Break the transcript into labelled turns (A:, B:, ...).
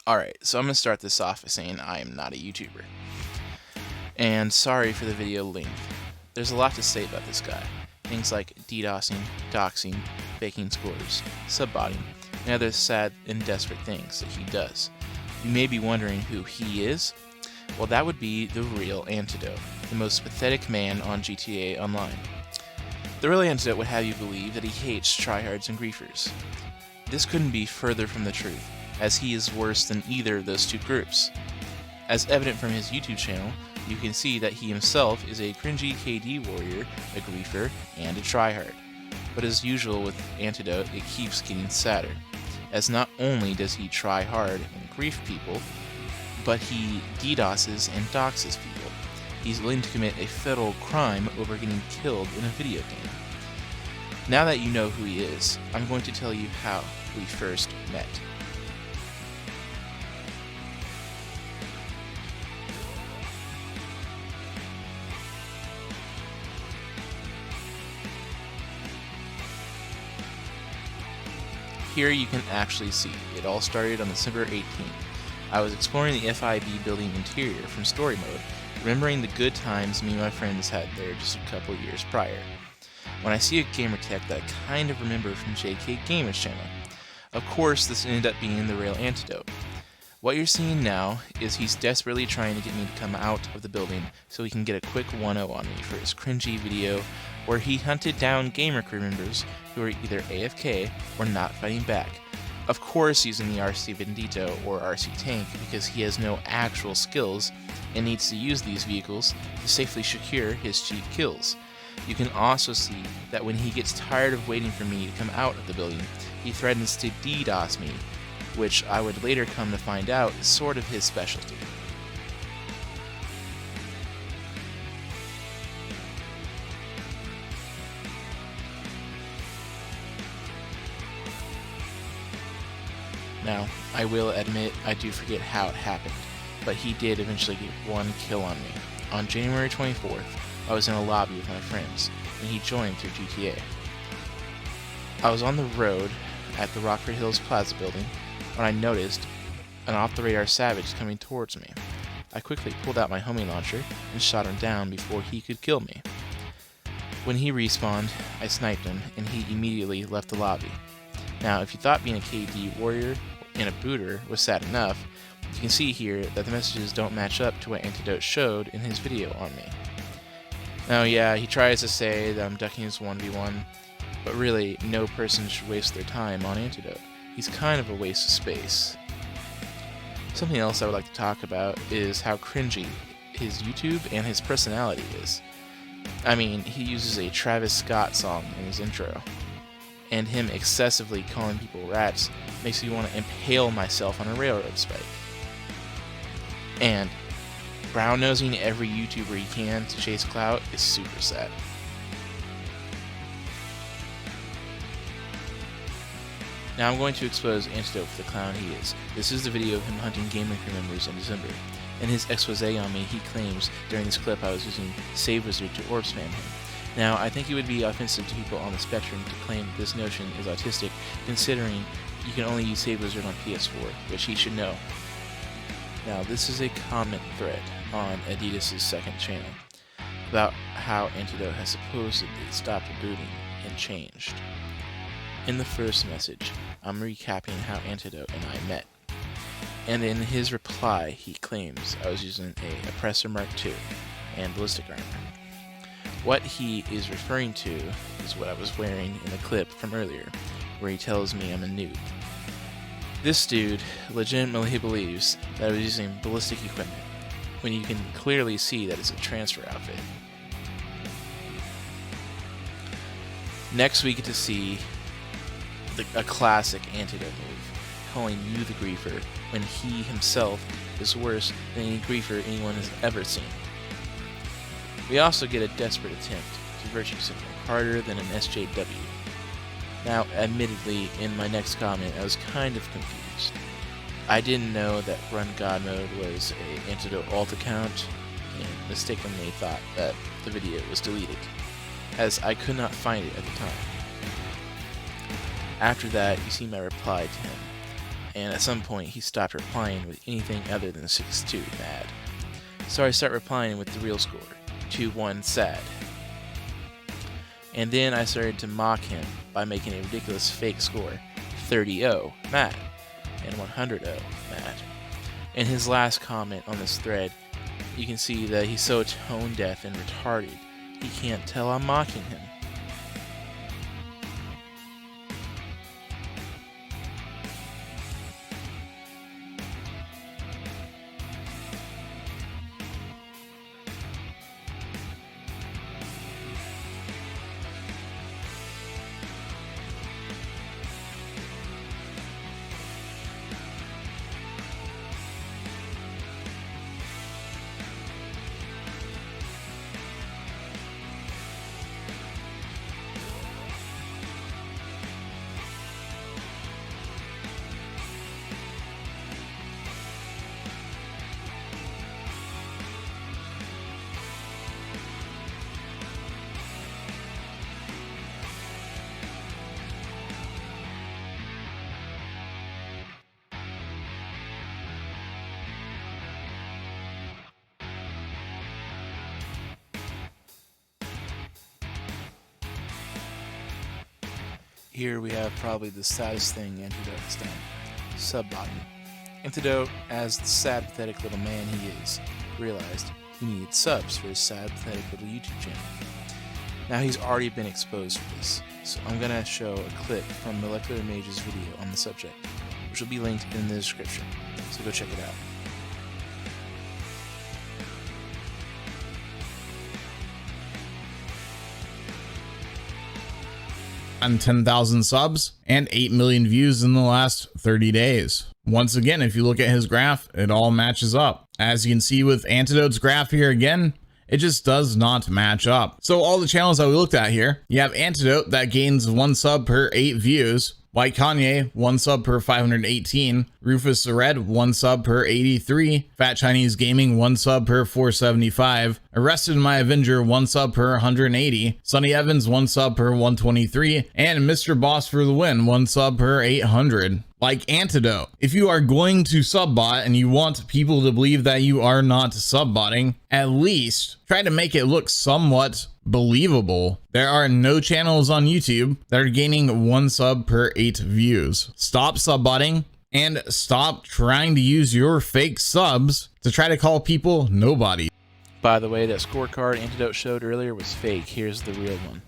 A: Alright, so I'm going to start this off by saying I am not a YouTuber. And sorry for the video length. There's a lot to say about this guy. Things like DDoSing, doxing, faking scores, subbotting, and other sad and desperate things that he does. You may be wondering who he is. Well, that would be the real Antidote, the most pathetic man on GTA Online. The real Antidote would have you believe that he hates tryhards and griefers. This couldn't be further from the truth, as he is worse than either of those two groups. As evident from his YouTube channel, you can see that he himself is a cringy KD warrior, a griefer, and a tryhard. But as usual with Antidote, it keeps getting sadder, as not only does he try hard and grief people, but he DDoSes and doxes people. He's willing to commit a federal crime over getting killed in a video game. Now that you know who he is, I'm going to tell you how we first met. Here you can actually see it all started on December 18th. I was exploring the FIB building interior from story mode, remembering the good times me and my friends had there just a couple years prior, when I see a gamertag that I kind of remember from JK Gamer's channel. Of course, this ended up being the real Antidote. What you're seeing now is he's desperately trying to get me to come out of the building so he can get a quick 1-0 on me for his cringy video where he hunted down gamer crew members who are either AFK or not fighting back. Of course using the RC Vendito or RC Tank because he has no actual skills and needs to use these vehicles to safely secure his cheap kills. You can also see that when he gets tired of waiting for me to come out of the building, he threatens to DDoS me, which I would later come to find out is sort of his specialty. Now, I will admit I do forget how it happened, but he did eventually get one kill on me. On January 24th, I was in a lobby with my friends, and he joined through GTA. I was on the road at the Rockford Hills Plaza building when I noticed an off-the-radar savage coming towards me. I quickly pulled out my homing launcher and shot him down before he could kill me. When he respawned, I sniped him, and he immediately left the lobby. Now, if you thought being a KD warrior and a booter was sad enough, you can see here that the messages don't match up to what Antidote showed in his video on me. Now yeah, he tries to say that I'm ducking his 1v1, but really, no person should waste their time on Antidote. He's kind of a waste of space. Something else I would like to talk about is how cringy his YouTube and his personality is. I mean, he uses a Travis Scott song in his intro, and him excessively calling people rats makes me want to impale myself on a railroad spike. And brown-nosing every YouTuber he can to chase clout is super sad. Now I'm going to expose Antidote for the clown he is. This is the video of him hunting gamer crew members in December. In his expose on me, he claims during this clip I was using Save Wizard to orb spam him. Now, I think it would be offensive to people on the spectrum to claim this notion is autistic, considering you can only use Save Wizard on PS4, which he should know. Now, this is a comment thread on Adidas' second channel about how Antidote has supposedly stopped rebooting and changed. In the first message, I'm recapping how Antidote and I met. And in his reply, he claims I was using a Oppressor Mark II and ballistic armor. What he is referring to is what I was wearing in the clip from earlier, where he tells me I'm a noob. This dude legitimately believes that I was using ballistic equipment, when you can clearly see that it's a transfer outfit. Next we get to see a classic Antidote move, calling you the griefer when he himself is worse than any griefer anyone has ever seen. We also get a desperate attempt to virtue signal harder than an SJW. Now, admittedly, in my next comment I was kind of confused. I didn't know that Run God mode was a Antidote alt account, and mistakenly thought that the video was deleted, as I could not find it at the time. After that, you see my reply to him. and at some point he stopped replying with anything other than 6-2 mad. So I start replying with the real score, 2-1 sad. And then I started to mock him by making a ridiculous fake score, 30-0 mad and 100-0 mad. In his last comment on this thread, you can see that he's so tone deaf and retarded, he can't tell I'm mocking him. Here we have probably the saddest thing Antidote has done, subbotting. Antidote, as the sad, pathetic little man he is, realized he needed subs for his sad, pathetic little YouTube channel. Now he's already been exposed for this, so I'm going to show a clip from Molecular Mage's video on the subject, which will be linked in the description, so go check it out.
B: On 10,000 subs and 8 million views in the last 30 days. Once again, if you look at his graph, it all matches up. As you can see with Antidote's graph here again, it just does not match up. So all the channels that we looked at here, you have Antidote that gains 1 sub per 8 views, White Kanye, 1 sub per 518, Rufus the Red, 1 sub per 83, Fat Chinese Gaming, 1 sub per 475, Arrested My Avenger, 1 sub per 180, Sonny Evans, 1 sub per 123, and Mr. Boss for the win, 1 sub per 800. Like Antidote, if you are going to subbot and you want people to believe that you are not subbotting, at least try to make it look somewhat believable. There are no channels on YouTube that are gaining 1 sub per 8 views. Stop subbotting and stop trying to use your fake subs to try to call people nobody.
A: By the way, that scorecard Antidote showed earlier was fake. Here's the real one.